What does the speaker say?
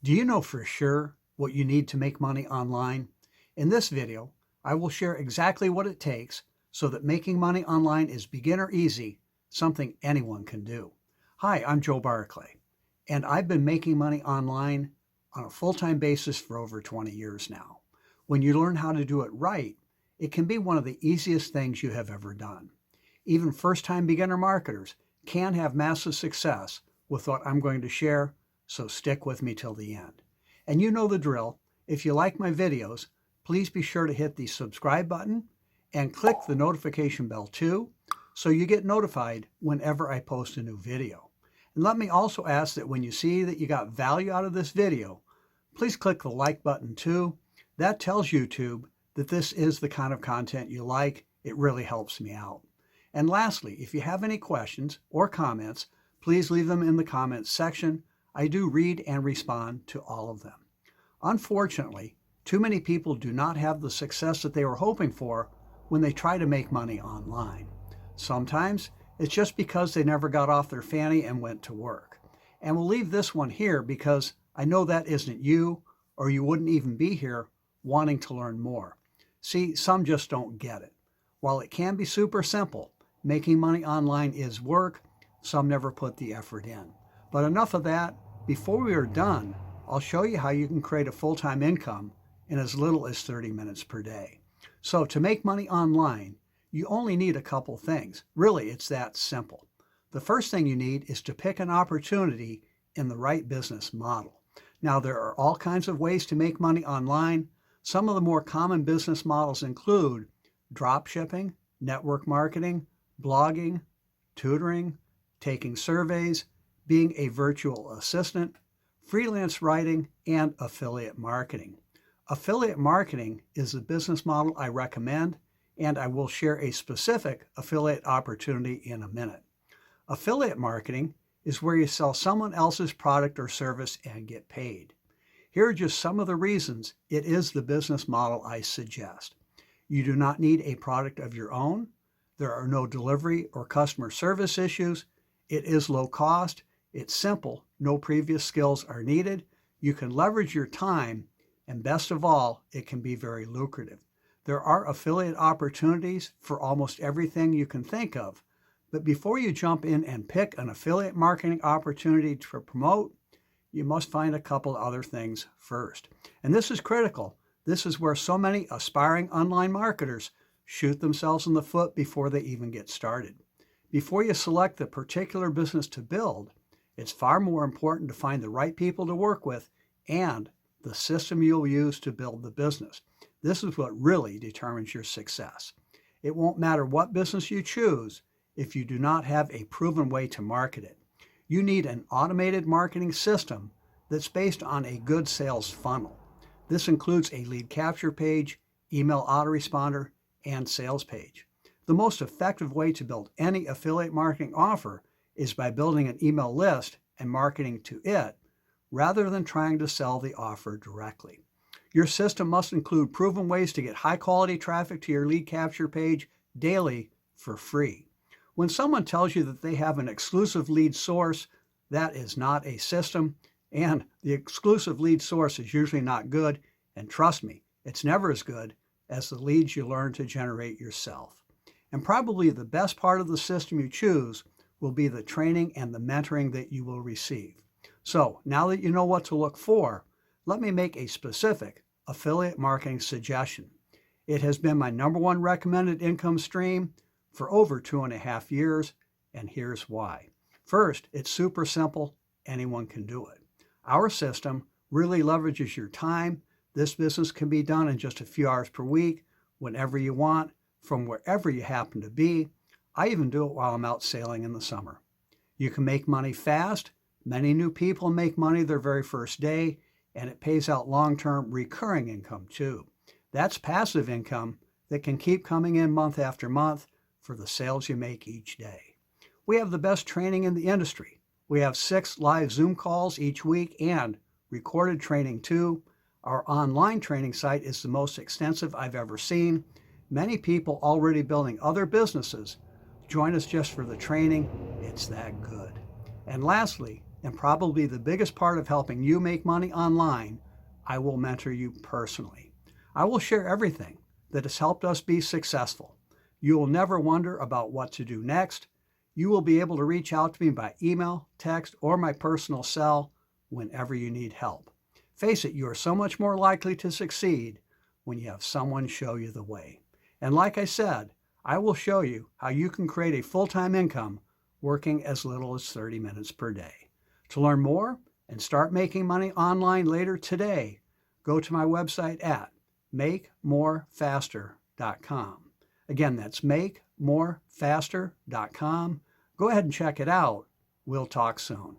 Do you know for sure what you need to make money online? In this video, I will share exactly what it takes so that making money online is beginner easy, something anyone can do. Hi, I'm Joe Barclay, and I've been making money online on a full-time basis for over 20 years now. When you learn how to do it right, it can be one of the easiest things you have ever done. Even first-time beginner marketers can have massive success with what I'm going to share, so stick with me till the end. And you know the drill. If you like my videos, please be sure to hit the subscribe button and click the notification bell too, so you get notified whenever I post a new video. And let me also ask that when you see that you got value out of this video, please click the like button too. That tells YouTube that this is the kind of content you like. It really helps me out. And lastly, if you have any questions or comments, please leave them in the comments section. I do read and respond to all of them. Unfortunately, too many people do not have the success that they were hoping for when they try to make money online. Sometimes it's just because they never got off their fanny and went to work. And we'll leave this one here because I know that isn't you, or you wouldn't even be here wanting to learn more. See, some just don't get it. While it can be super simple, making money online is work. Some never put the effort in. But enough of that. Before we are done, I'll show you how you can create a full-time income in as little as 30 minutes per day. So to make money online, you only need a couple things. Really, it's that simple. The first thing you need is to pick an opportunity in the right business model. Now, there are all kinds of ways to make money online. Some of the more common business models include drop shipping, network marketing, blogging, tutoring, taking surveys, being a virtual assistant, freelance writing, and affiliate marketing. Affiliate marketing is the business model I recommend, and I will share a specific affiliate opportunity in a minute. Affiliate marketing is where you sell someone else's product or service and get paid. Here are just some of the reasons it is the business model I suggest. You do not need a product of your own. There are no delivery or customer service issues. It is low cost. It's simple. No previous skills are needed. You can leverage your time, and best of all, it can be very lucrative. There are affiliate opportunities for almost everything you can think of. But before you jump in and pick an affiliate marketing opportunity to promote, you must find a couple other things first. And this is critical. This is where so many aspiring online marketers shoot themselves in the foot before they even get started. Before you select the particular business to build, it's far more important to find the right people to work with and the system you'll use to build the business. This is what really determines your success. It won't matter what business you choose if you do not have a proven way to market it. You need an automated marketing system that's based on a good sales funnel. This includes a lead capture page, email autoresponder, and sales page. The most effective way to build any affiliate marketing offer is by building an email list and marketing to it, rather than trying to sell the offer directly. Your system must include proven ways to get high-quality traffic to your lead capture page daily for free. When someone tells you that they have an exclusive lead source, that is not a system, and the exclusive lead source is usually not good, and trust me, it's never as good as the leads you learn to generate yourself. And probably the best part of the system you choose will be the training and the mentoring that you will receive. So now that you know what to look for, let me make a specific affiliate marketing suggestion. It has been my #1 recommended income stream for over 2.5 years, and here's why. First, it's super simple. Anyone can do it. Our system really leverages your time. This business can be done in just a few hours per week, whenever you want, from wherever you happen to be. I even do it while I'm out sailing in the summer. You can make money fast. Many new people make money their very first day, and it pays out long-term recurring income too. That's passive income that can keep coming in month after month for the sales you make each day. We have the best training in the industry. We have 6 live Zoom calls each week and recorded training too. Our online training site is the most extensive I've ever seen. Many people already building other businesses join us just for the training. It's that good. And lastly, and probably the biggest part of helping you make money online, I will mentor you personally. I will share everything that has helped us be successful. You will never wonder about what to do next. You will be able to reach out to me by email, text, or my personal cell whenever you need help. Face it, you are so much more likely to succeed when you have someone show you the way. And like I said, I will show you how you can create a full-time income working as little as 30 minutes per day. To learn more and start making money online later today, go to my website at makemorefaster.com. Again, that's makemorefaster.com. Go ahead and check it out. We'll talk soon.